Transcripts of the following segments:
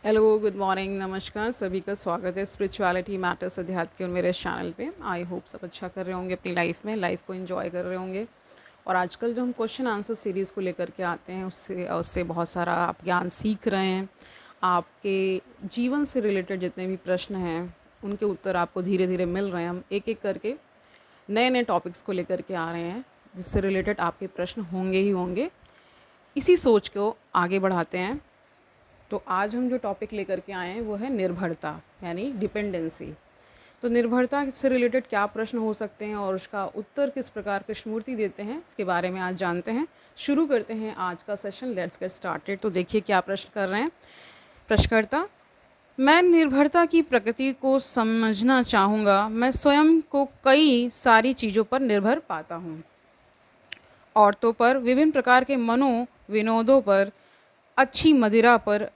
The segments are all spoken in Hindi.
हेलो, गुड मॉर्निंग, नमस्कार। सभी का स्वागत है स्पिरिचुअलिटी मैटर्स अध्यात्म के और मेरे इस चैनल पे। आई होप सब अच्छा कर रहे होंगे अपनी लाइफ को एंजॉय कर रहे होंगे। और आजकल जो हम क्वेश्चन आंसर सीरीज़ को लेकर के आते हैं उससे बहुत सारा आप ज्ञान सीख रहे हैं। आपके जीवन से रिलेटेड जितने भी प्रश्न हैं उनके उत्तर आपको धीरे धीरे मिल रहे हैं। हम एक एक करके नए नए टॉपिक्स को लेकर के आ रहे हैं जिससे रिलेटेड आपके प्रश्न होंगे ही होंगे। इसी सोच को आगे बढ़ाते हैं। तो आज हम जो टॉपिक लेकर के आए हैं वो है निर्भरता, यानी डिपेंडेंसी। तो निर्भरता से रिलेटेड क्या प्रश्न हो सकते हैं और उसका उत्तर किस प्रकार कृष्णमूर्ति देते हैं, इसके बारे में आज जानते हैं। शुरू करते हैं आज का सेशन। Let's get started. तो देखिए क्या प्रश्न कर रहे हैं प्रश्नकर्ता। मैं निर्भरता की प्रकृति को समझना चाहूँगा। मैं स्वयं को कई सारी चीज़ों पर निर्भर पाता हूँ। औरतों पर, विभिन्न प्रकार के विनोदों पर, अच्छी मदिरा पर,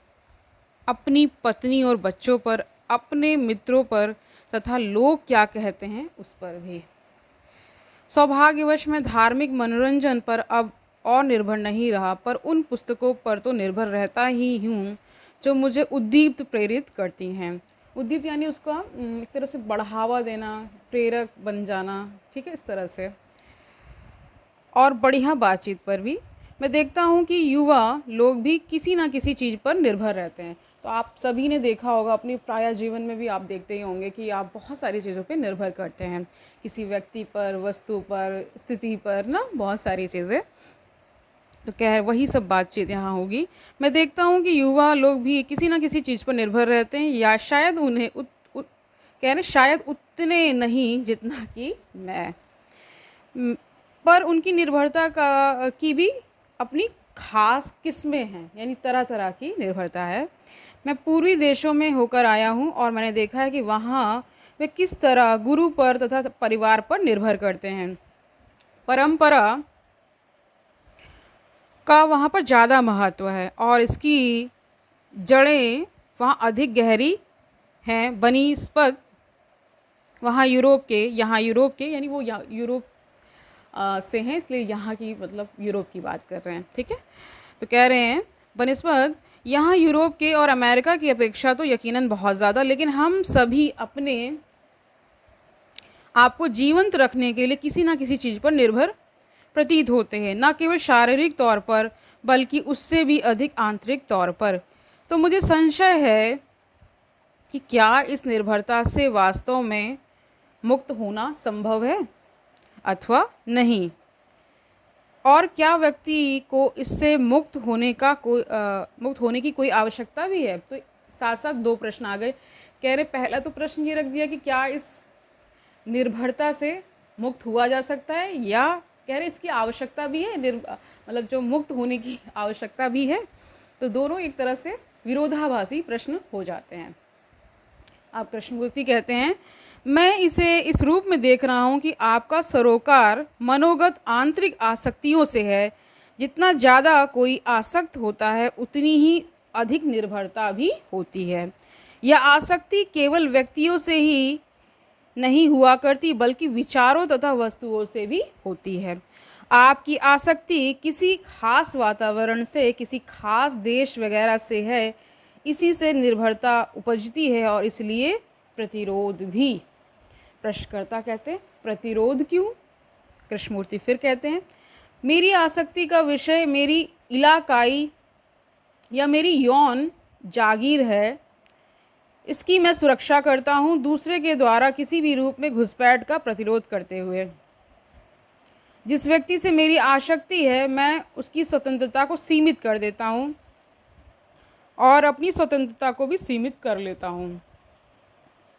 अपनी पत्नी और बच्चों पर, अपने मित्रों पर तथा लोग क्या कहते हैं उस पर भी। सौभाग्यवश मैं धार्मिक मनोरंजन पर अब और निर्भर नहीं रहा, पर उन पुस्तकों पर तो निर्भर रहता ही हूँ जो मुझे उद्दीप्त प्रेरित करती हैं। उद्दीप्त यानी उसका एक तरह से बढ़ावा देना, प्रेरक बन जाना, ठीक है, इस तरह से। और बढ़िया बातचीत पर भी मैं देखता हूँ कि युवा लोग भी किसी ना किसी चीज़ पर निर्भर रहते हैं। तो आप सभी ने देखा होगा, अपनी प्राय जीवन में भी आप देखते ही होंगे कि आप बहुत सारी चीज़ों पे निर्भर करते हैं, किसी व्यक्ति पर, वस्तु पर, स्थिति पर ना, बहुत सारी चीज़ें। तो क्या है, वही सब बातचीत यहाँ होगी। मैं देखता हूँ कि युवा लोग भी किसी ना किसी चीज़ पर निर्भर रहते हैं, या शायद उन्हें कह रहे शायद उतने नहीं जितना कि मैं। पर उनकी निर्भरता की भी अपनी खास किस्में हैं, यानी तरह तरह की निर्भरता है। मैं पूर्वी देशों में होकर आया हूँ और मैंने देखा है कि वहाँ वे किस तरह गुरु पर तथा परिवार पर निर्भर करते हैं। परंपरा का वहाँ पर ज़्यादा महत्व है और इसकी जड़ें वहाँ अधिक गहरी हैं बनिस्पत वहाँ यहाँ यूरोप के, यानी वो यूरोप से हैं, इसलिए यहाँ की मतलब यूरोप की बात कर रहे हैं, ठीक है। तो कह रहे हैं बनिस्बत यहाँ यूरोप के और अमेरिका की अपेक्षा तो यकीनन बहुत ज़्यादा, लेकिन हम सभी अपने आप को जीवंत रखने के लिए किसी ना किसी चीज़ पर निर्भर प्रतीत होते हैं, न केवल शारीरिक तौर पर बल्कि उससे भी अधिक आंतरिक तौर पर। तो मुझे संशय है कि क्या इस निर्भरता से वास्तव में मुक्त होना संभव है अथवा नहीं, और क्या व्यक्ति को इससे मुक्त होने की कोई आवश्यकता भी है। तो साथ साथ दो प्रश्न आ गए। कह रहे पहला तो प्रश्न ये रख दिया कि क्या इस निर्भरता से मुक्त हुआ जा सकता है, या कह रहे इसकी आवश्यकता भी है, मतलब जो मुक्त होने की आवश्यकता भी है। तो दोनों एक तरह से विरोधाभासी प्रश्न हो जाते हैं। आप कृष्णमूर्ति कहते हैं, मैं इसे इस रूप में देख रहा हूँ कि आपका सरोकार मनोगत आंतरिक आसक्तियों से है। जितना ज़्यादा कोई आसक्त होता है उतनी ही अधिक निर्भरता भी होती है। यह आसक्ति केवल व्यक्तियों से ही नहीं हुआ करती बल्कि विचारों तथा वस्तुओं से भी होती है। आपकी आसक्ति किसी खास वातावरण से, किसी खास देश वगैरह से है, इसी से निर्भरता उपजती है और इसलिए प्रतिरोध भी। प्रश्नकर्ता कहते हैं प्रतिरोध क्यों। कृष्णमूर्ति फिर कहते हैं, मेरी आसक्ति का विषय मेरी इलाकाई या मेरी यौन जागीर है। इसकी मैं सुरक्षा करता हूँ दूसरे के द्वारा किसी भी रूप में घुसपैठ का प्रतिरोध करते हुए। जिस व्यक्ति से मेरी आसक्ति है मैं उसकी स्वतंत्रता को सीमित कर देता हूँ और अपनी स्वतंत्रता को भी सीमित कर लेता हूँ।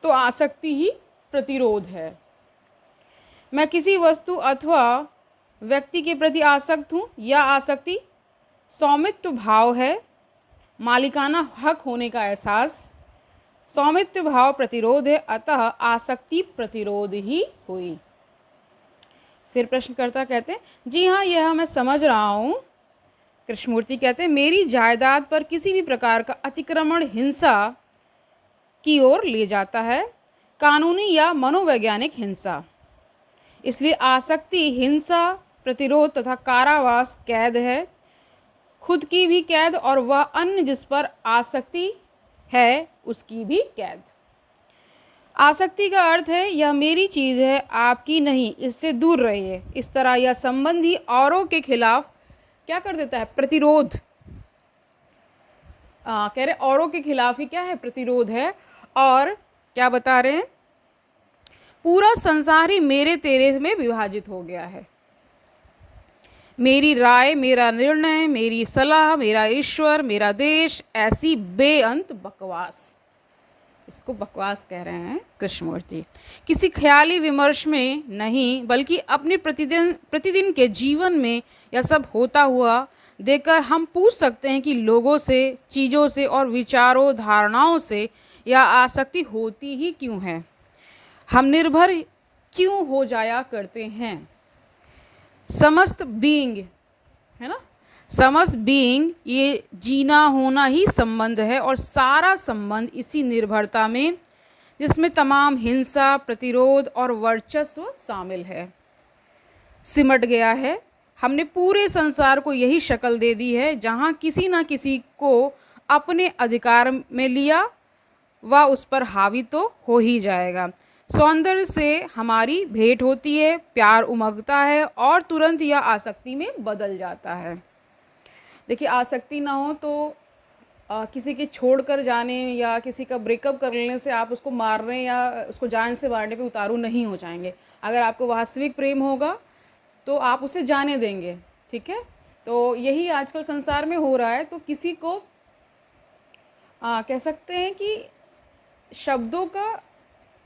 तो आसक्ति ही प्रतिरोध है। मैं किसी वस्तु अथवा व्यक्ति के प्रति आसक्त हूँ। यह आसक्ति स्वामित्व भाव है, मालिकाना हक होने का एहसास। स्वामित्व भाव प्रतिरोध है, अतः आसक्ति प्रतिरोध ही हुई। फिर प्रश्नकर्ता कहते हैं, जी हाँ, यह मैं समझ रहा हूँ। कृष्णमूर्ति कहते हैं, मेरी जायदाद पर किसी भी प्रकार का अतिक्रमण हिंसा की ओर ले जाता है, कानूनी या मनोवैज्ञानिक हिंसा। इसलिए आसक्ति हिंसा, प्रतिरोध तथा कारावास कैद है, खुद की भी कैद और वह अन्य जिस पर आसक्ति है उसकी भी कैद। आसक्ति का अर्थ है यह मेरी चीज़ है, आपकी नहीं, इससे दूर रहिए। इस तरह यह संबंधी औरों के खिलाफ क्या कर देता है? प्रतिरोध। कह रहे औरों के खिलाफ ही क्या है? प्रतिरोध है। और क्या बता रहे हैं? पूरा संसार ही मेरे तेरे में विभाजित हो गया है। मेरी राय, मेरा निर्णय, मेरी सलाह, मेरा ईश्वर, मेरा देश, ऐसी बेअंत बकवास। इसको बकवास कह रहे हैं कृष्णमूर्ति। किसी ख्याली विमर्श में नहीं, बल्कि अपने प्रतिदिन के जीवन में यह सब होता हुआ देखकर हम पूछ सकते हैं कि लोगों से, चीज़ों से और विचारों, धारणाओं से यह आसक्ति होती ही क्यों है? हम निर्भर क्यों हो जाया करते हैं? समस्त बीइंग है ना, समस्त बीइंग, ये जीना होना ही संबंध है और सारा संबंध इसी निर्भरता में, जिसमें तमाम हिंसा, प्रतिरोध और वर्चस्व शामिल है, सिमट गया है। हमने पूरे संसार को यही शक्ल दे दी है, जहाँ किसी न किसी को अपने अधिकार में लिया वह उस पर हावी तो हो ही जाएगा। सौंदर्य से हमारी भेंट होती है, प्यार उमगता है और तुरंत यह आसक्ति में बदल जाता है। देखिए, आसक्ति ना हो तो किसी के छोड़कर जाने या किसी का ब्रेकअप कर लेने से आप उसको मारने या उसको जान से मारने पे उतारू नहीं हो जाएंगे। अगर आपको वास्तविक प्रेम होगा तो आप उसे जाने देंगे, ठीक है। तो यही आजकल संसार में हो रहा है। तो किसी को कह सकते हैं कि शब्दों का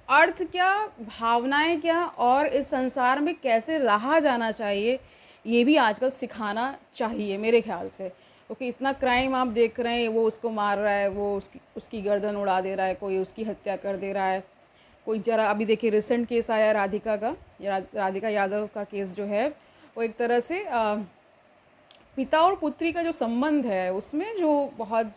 अर्थ क्या, भावनाएं क्या और इस संसार में कैसे रहा जाना चाहिए, ये भी आजकल सिखाना चाहिए मेरे ख्याल से। क्योंकि इतना क्राइम आप देख रहे हैं, वो उसको मार रहा है, वो उसकी गर्दन उड़ा दे रहा है, कोई उसकी हत्या कर दे रहा है, कोई जरा अभी देखिए रिसेंट केस आया राधिका का, राधिका यादव का केस जो है, वो एक तरह से पिता और पुत्री का जो संबंध है उसमें जो बहुत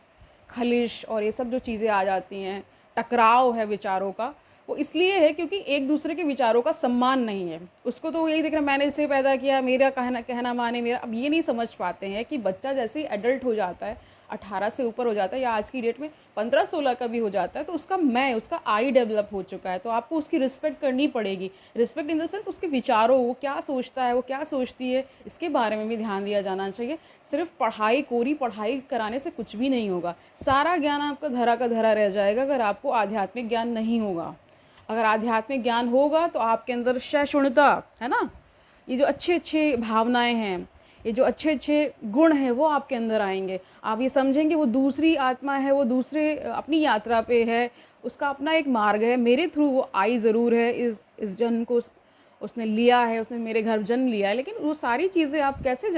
खलिश और ये सब जो चीज़ें आ जाती हैं, टकराव है विचारों का, वो इसलिए है क्योंकि एक दूसरे के विचारों का सम्मान नहीं है। उसको तो यही देख रहा, मैंने इसे पैदा किया, मेरा कहना माने मेरा। अब ये नहीं समझ पाते हैं कि बच्चा जैसे ही एडल्ट हो जाता है, 18 से ऊपर हो जाता है या आज की डेट में 15-16 का भी हो जाता है, तो उसका आई डेवलप हो चुका है। तो आपको उसकी रिस्पेक्ट करनी पड़ेगी। रिस्पेक्ट इन द सेंस उसके विचारों, वो क्या सोचता है, वो क्या सोचती है, इसके बारे में भी ध्यान दिया जाना चाहिए। सिर्फ कोरी पढ़ाई कराने से कुछ भी नहीं होगा। सारा ज्ञान आपका धरा का धरा रह जाएगा अगर आपको आध्यात्मिक ज्ञान नहीं होगा। अगर आध्यात्मिक ज्ञान होगा तो आपके अंदर सहिष्णुता है ना, ये जो अच्छे अच्छे भावनाएं हैं, ये जो अच्छे अच्छे गुण हैं, वो आपके अंदर आएंगे। आप ये समझेंगे वो दूसरी आत्मा है, वो दूसरे अपनी यात्रा पे है, उसका अपना एक मार्ग है, मेरे थ्रू वो आई ज़रूर है, इस जन्म को उसने लिया है, उसने मेरे घर जन्म लिया है। लेकिन वो सारी चीज़ें आप कैसे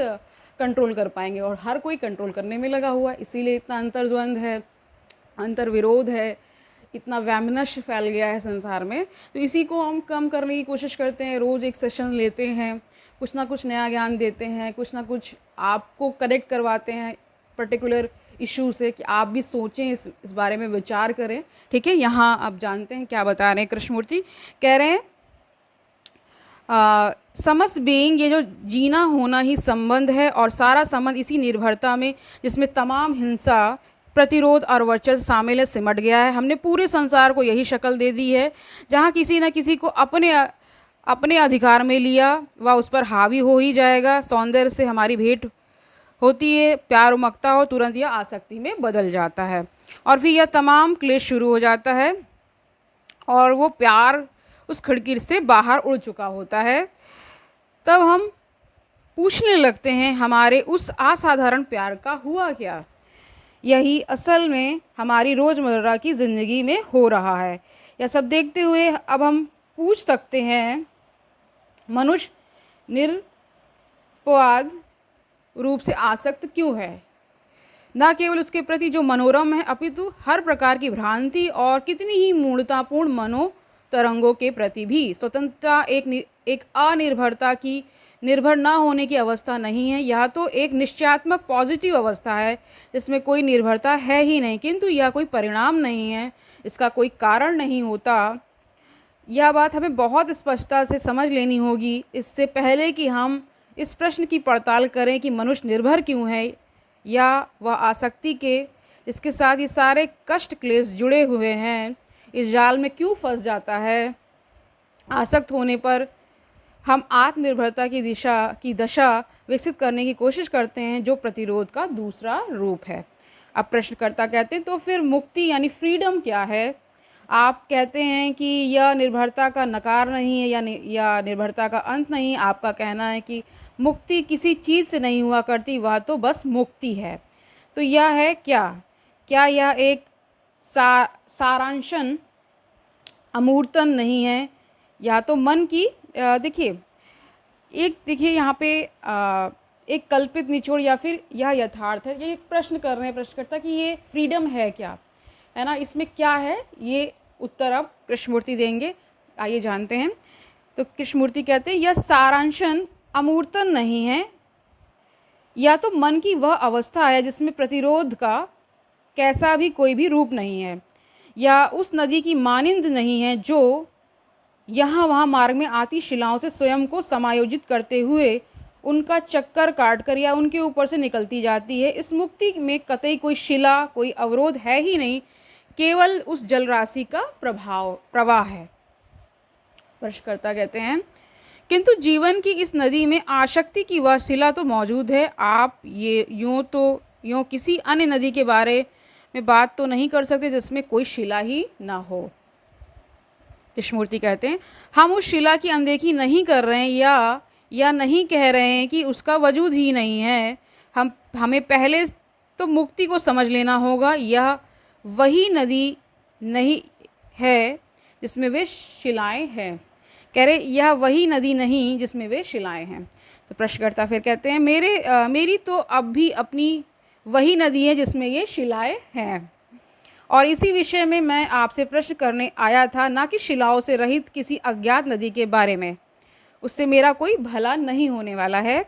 कंट्रोल कर पाएंगे? और हर कोई कंट्रोल करने में लगा हुआ है, इसीलिए इतना अंतर्द्वंद है, अंतर्विरोध है, इतना वैमनस्य फैल गया है संसार में। तो इसी को हम कम करने की कोशिश करते हैं। रोज़ एक सेशन लेते हैं, कुछ ना कुछ नया ज्ञान देते हैं, कुछ ना कुछ आपको कनेक्ट करवाते हैं पर्टिकुलर इशू से, कि आप भी सोचें, इस बारे में विचार करें, ठीक है। यहाँ आप जानते हैं क्या बता रहे हैं कृष्णमूर्ति, कह रहे हैं समस्त बीइंग, ये जो जीना होना ही संबंध है और सारा संबंध इसी निर्भरता में, जिसमें तमाम हिंसा, प्रतिरोध और वर्चस्व शामिल है, सिमट गया है। हमने पूरे संसार को यही शक्ल दे दी है, जहाँ किसी न किसी को अपने अधिकार में लिया वह उस पर हावी हो ही जाएगा। सौंदर्य से हमारी भेंट होती है, प्यार उमगता हो, तुरंत यह आसक्ति में बदल जाता है और फिर यह तमाम क्लेश शुरू हो जाता है और वो प्यार उस खिड़की से बाहर उड़ चुका होता है। तब हम पूछने लगते हैं हमारे उस असाधारण प्यार का हुआ क्या। यही असल में हमारी रोज़मर्रा की ज़िंदगी में हो रहा है। यह सब देखते हुए अब हम पूछ सकते हैं, मनुष्य निरपवाद रूप से आसक्त क्यों है? न केवल उसके प्रति जो मनोरम है, अपितु हर प्रकार की भ्रांति और कितनी ही मूढ़तापूर्ण मनोतरंगों के प्रति भी। स्वतंत्रता एक अनिर्भरता की, निर्भर ना होने की अवस्था नहीं है। यह तो एक निश्चयात्मक पॉजिटिव अवस्था है जिसमें कोई निर्भरता है ही नहीं, किंतु यह कोई परिणाम नहीं है, इसका कोई कारण नहीं होता। यह बात हमें बहुत स्पष्टता से समझ लेनी होगी इससे पहले कि हम इस प्रश्न की पड़ताल करें कि मनुष्य निर्भर क्यों है या वह आसक्ति के इसके साथ ये सारे कष्ट क्लेश जुड़े हुए हैं, इस जाल में क्यों फंस जाता है। आसक्त होने पर हम आत्मनिर्भरता की दशा विकसित करने की कोशिश करते हैं, जो प्रतिरोध का दूसरा रूप है। अब प्रश्नकर्ता कहते हैं तो फिर मुक्ति यानी फ्रीडम क्या है। आप कहते हैं कि यह निर्भरता का नकार नहीं है या निर्भरता का अंत नहीं। आपका कहना है कि मुक्ति किसी चीज़ से नहीं हुआ करती, वह तो बस मुक्ति है। तो यह है क्या यह एक सारांशन अमूर्तन नहीं है, या तो मन की देखिए यहाँ पे एक कल्पित निचोड़ या फिर यह यथार्थ है। ये एक प्रश्न कर रहे हैं प्रश्नकर्ता कि ये फ्रीडम है क्या, है ना, इसमें क्या है। ये उत्तर अब कृष्णमूर्ति देंगे, आइए जानते हैं। तो कृष्णमूर्ति कहते हैं यह सारांशन अमूर्तन नहीं है, या तो मन की वह अवस्था है जिसमें प्रतिरोध का कैसा भी कोई भी रूप नहीं है, या उस नदी की मानिंद नहीं है जो यहाँ वहाँ मार्ग में आती शिलाओं से स्वयं को समायोजित करते हुए उनका चक्कर काटकर या उनके ऊपर से निकलती जाती है। इस मुक्ति में कतई कोई शिला, कोई अवरोध है ही नहीं, केवल उस जल राशि का प्रवाह है। प्रश्नकर्ता कहते हैं किंतु जीवन की इस नदी में आसक्ति की वह शिला तो मौजूद है। आप ये यूँ किसी अन्य नदी के बारे में बात तो नहीं कर सकते जिसमें कोई शिला ही ना हो। कृष्णमूर्ति कहते हैं हम उस शिला की अनदेखी नहीं कर रहे हैं या नहीं कह रहे हैं कि उसका वजूद ही नहीं है। हमें पहले तो मुक्ति को समझ लेना होगा। यह वही नदी नहीं है जिसमें वे शिलाएं हैं। कह रहे यह वही नदी नहीं जिसमें वे शिलाएं हैं। तो प्रश्नकर्ता फिर कहते हैं मेरी तो अब भी अपनी वही नदी है जिसमें ये शिलाएं हैं, और इसी विषय में मैं आपसे प्रश्न करने आया था, ना कि शिलाओं से रहित किसी अज्ञात नदी के बारे में। उससे मेरा कोई भला नहीं होने वाला है।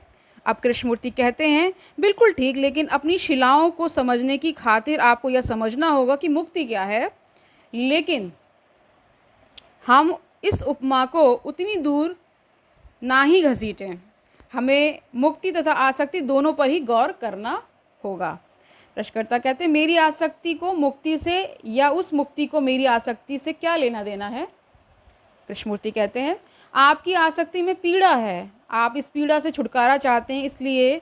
अब कृष्णमूर्ति कहते हैं बिल्कुल ठीक, लेकिन अपनी शिलाओं को समझने की खातिर आपको यह समझना होगा कि मुक्ति क्या है। लेकिन हम इस उपमा को उतनी दूर ना ही घसीटें। हमें मुक्ति तथा आसक्ति दोनों पर ही गौर करना होगा। प्रश्नकर्ता कहते हैं मेरी आसक्ति को मुक्ति से या उस मुक्ति को मेरी आसक्ति से क्या लेना देना है। कृष्णमूर्ति कहते हैं आपकी आसक्ति में पीड़ा है, आप इस पीड़ा से छुटकारा चाहते हैं, इसलिए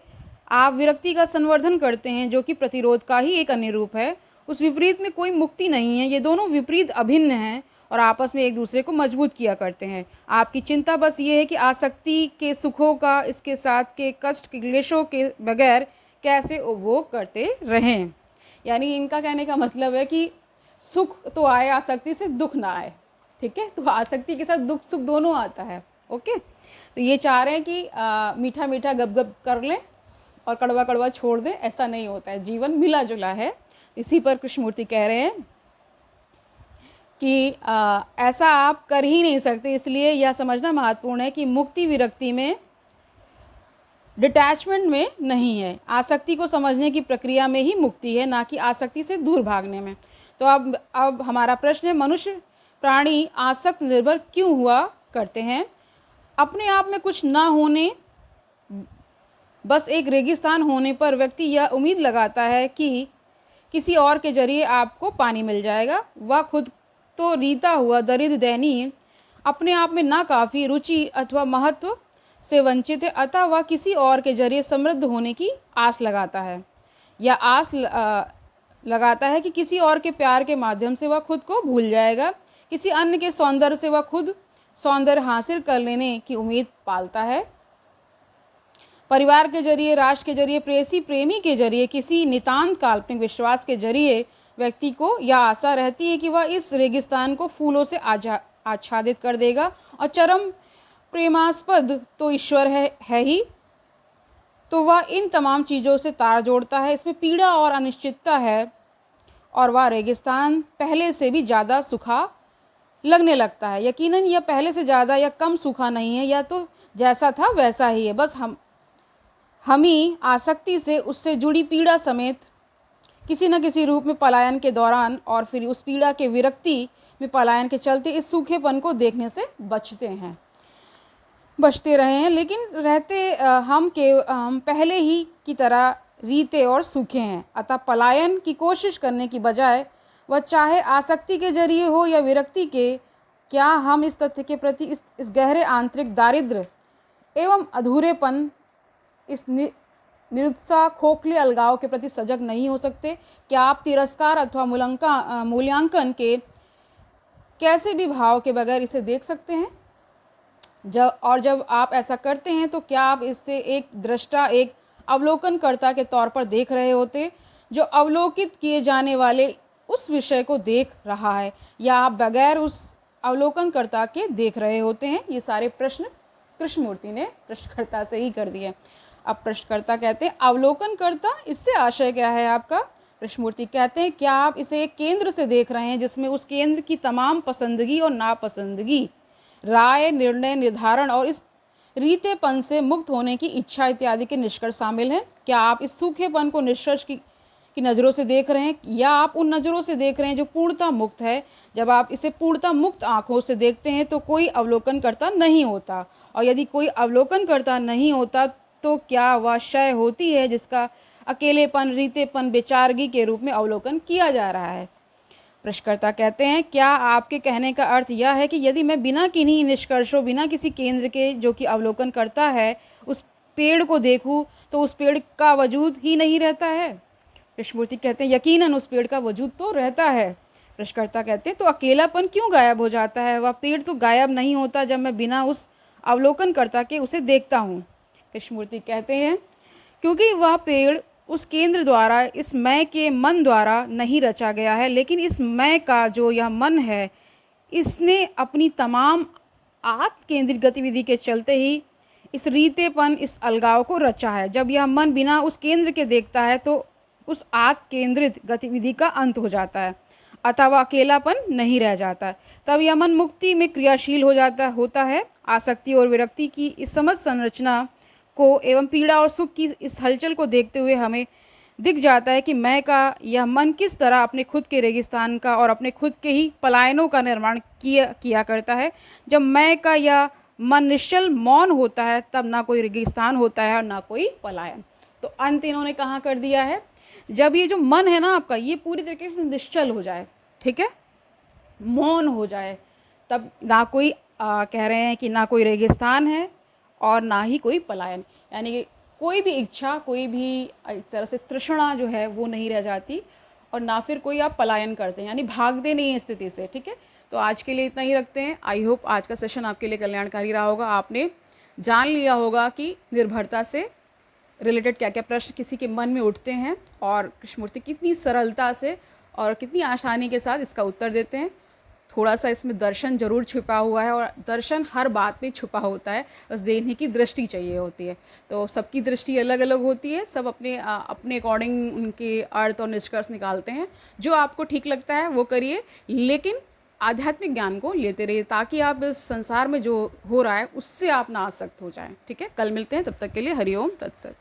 आप विरक्ति का संवर्धन करते हैं, जो कि प्रतिरोध का ही एक अन्य रूप है। उस विपरीत में कोई मुक्ति नहीं है। ये दोनों विपरीत अभिन्न हैं और आपस में एक दूसरे को मजबूत किया करते हैं। आपकी चिंता बस ये है कि आसक्ति के सुखों का इसके साथ के कष्ट के क्लेशों के बगैर कैसे उपभोग करते रहें। यानी इनका कहने का मतलब है कि सुख तो आए आसक्ति से, दुख ना आए। ठीक है, तो आसक्ति के साथ दुख सुख दोनों आता है। ओके, तो ये चाह रहे हैं कि मीठा मीठा गप गप कर लें और कड़वा कड़वा छोड़ दें, ऐसा नहीं होता है। जीवन मिला जुला है। इसी पर कृष्णमूर्ति कह रहे हैं कि ऐसा आप कर ही नहीं सकते। इसलिए यह समझना महत्वपूर्ण है कि मुक्ति विरक्ति में, डिटैचमेंट में नहीं है। आसक्ति को समझने की प्रक्रिया में ही मुक्ति है, ना कि आसक्ति से दूर भागने में। तो अब हमारा प्रश्न है मनुष्य प्राणी आसक्त निर्भर क्यों हुआ करते हैं। अपने आप में कुछ ना होने, बस एक रेगिस्तान होने पर व्यक्ति यह उम्मीद लगाता है कि किसी और के जरिए आपको पानी मिल जाएगा। वह खुद तो रीता हुआ दरिद्र दयनीय, अपने आप में ना काफ़ी, रुचि अथवा महत्व से वंचित है, अतः वह किसी और के जरिए समृद्ध होने की आस लगाता है, या लगाता है कि किसी और के प्यार के माध्यम से वह खुद को भूल जाएगा। किसी अन्य के सौंदर्य से वह खुद सौंदर्य हासिल कर लेने की उम्मीद पालता है। परिवार के जरिए, राष्ट्र के जरिए, प्रेयसी प्रेमी के जरिए, किसी नितांत काल्पनिक विश्वास के जरिए व्यक्ति को यह आशा रहती है कि वह इस रेगिस्तान को फूलों से आच्छादित कर देगा, और चरम प्रेमास्पद तो ईश्वर है ही। तो वह इन तमाम चीज़ों से तार जोड़ता है। इसमें पीड़ा और अनिश्चितता है, और वह रेगिस्तान पहले से भी ज़्यादा सूखा लगने लगता है। यकीनन यह पहले से ज़्यादा या कम सूखा नहीं है, या तो जैसा था वैसा ही है। बस हम ही आसक्ति से उससे जुड़ी पीड़ा समेत किसी न किसी रूप में पलायन के दौरान, और फिर उस पीड़ा के विरक्ति में पलायन के चलते इस सूखेपन को देखने से बचते रहे हैं। लेकिन रहते हम पहले ही की तरह रीते और सूखे हैं। अतः पलायन की कोशिश करने की बजाय वह चाहे आसक्ति के जरिए हो या विरक्ति के, क्या हम इस तथ्य के प्रति इस गहरे आंतरिक दारिद्र्य एवं अधूरेपन, इस निरुत्साह खोखले अलगाव के प्रति सजग नहीं हो सकते? क्या आप तिरस्कार अथवा मूल्यांकन के कैसे भी भाव के बगैर इसे देख सकते हैं? जब आप ऐसा करते हैं तो क्या आप इससे एक दृष्टा, एक अवलोकनकर्ता के तौर पर देख रहे होते जो अवलोकित किए जाने वाले उस विषय को देख रहा है, या आप बगैर उस अवलोकनकर्ता के देख रहे होते हैं? ये सारे प्रश्न कृष्णमूर्ति ने प्रश्नकर्ता से ही कर दिए। अब प्रश्नकर्ता कहते हैं अवलोकनकर्ता, इससे आशय क्या है आपका? कृष्णमूर्ति कहते हैं क्या आप इसे एक केंद्र से देख रहे हैं जिसमें उस केंद्र की तमाम पसंदगी और नापसंदगी, राय, निर्णय, निर्धारण और इस रीतेपन से मुक्त होने की इच्छा इत्यादि के निष्कर्ष शामिल हैं? क्या आप इस सूखेपन को निष्कर्ष की नज़रों से देख रहे हैं, या आप उन नज़रों से देख रहे हैं जो पूर्णतः मुक्त है? जब आप इसे पूर्णतः मुक्त आँखों से देखते हैं तो कोई अवलोकनकर्ता नहीं होता, और यदि कोई अवलोकनकर्ता नहीं होता तो क्या वह शय होती है जिसका अकेलेपन, रीतेपन, बेचारगी के रूप में अवलोकन किया जा रहा है? प्रश्नकर्ता कहते हैं क्या आपके कहने का अर्थ यह है कि यदि मैं बिना किन्हीं निष्कर्षों, बिना किसी केंद्र के जो कि अवलोकन करता है, उस पेड़ को देखूं तो उस पेड़ का वजूद ही नहीं रहता है? कृष्णमूर्ति कहते हैं यकीनन उस पेड़ का वजूद तो रहता है। प्रश्नकर्ता कहते हैं तो अकेलापन क्यों गायब हो जाता है? वह पेड़ तो गायब नहीं होता जब मैं बिना उस अवलोकनकर्ता के उसे देखता हूँ। कृष्णमूर्ति कहते हैं क्योंकि वह पेड़ उस केंद्र द्वारा, इस मैं के मन द्वारा नहीं रचा गया है, लेकिन इस मैं का जो यह मन है, इसने अपनी तमाम आत्म केंद्रित गतिविधि के चलते ही इस रीतेपन, इस अलगाव को रचा है। जब यह मन बिना उस केंद्र के देखता है तो उस आत्म केंद्रित गतिविधि का अंत हो जाता है, अतः वह अकेलापन नहीं रह जाता। तब यह मन मुक्ति में क्रियाशील होता है। आसक्ति और विरक्ति की इस समझ संरचना को एवं पीड़ा और सुख की इस हलचल को देखते हुए हमें दिख जाता है कि मैं का यह मन किस तरह अपने खुद के रेगिस्तान का और अपने खुद के ही पलायनों का निर्माण किया करता है। जब मैं का यह मन निश्चल मौन होता है तब ना कोई रेगिस्तान होता है और ना कोई पलायन। तो अंत इन्होंने कहाँ कर दिया है? जब ये जो मन है ना आपका, ये पूरी तरीके से निश्चल हो जाए, ठीक है, मौन हो जाए, तब ना कोई कह रहे हैं कि ना कोई रेगिस्तान है और ना ही कोई पलायन, यानी कि कोई भी इच्छा, कोई भी एक तरह से तृष्णा जो है वो नहीं रह जाती, और ना फिर कोई आप पलायन करते हैं, यानी भागते नहीं हैं स्थिति से। ठीक है, तो आज के लिए इतना ही रखते हैं। आई होप आज का सेशन आपके लिए कल्याणकारी रहा होगा। आपने जान लिया होगा कि निर्भरता से रिलेटेड क्या क्या प्रश्न किसी के मन में उठते हैं और कृष्णमूर्ति कितनी सरलता से और कितनी आसानी के साथ इसका उत्तर देते हैं। थोड़ा सा इसमें दर्शन जरूर छिपा हुआ है, और दर्शन हर बात में छुपा होता है, बस देखने की दृष्टि चाहिए होती है। तो सबकी दृष्टि अलग अलग होती है, सब अपने अकॉर्डिंग उनके अर्थ और निष्कर्ष निकालते हैं। जो आपको ठीक लगता है वो करिए, लेकिन आध्यात्मिक ज्ञान को लेते रहिए ताकि आप इस संसार में जो हो रहा है उससे आप ना आसक्त हो जाएं। ठीक है, कल मिलते हैं, तब तक के लिए हरिओम तत्सत।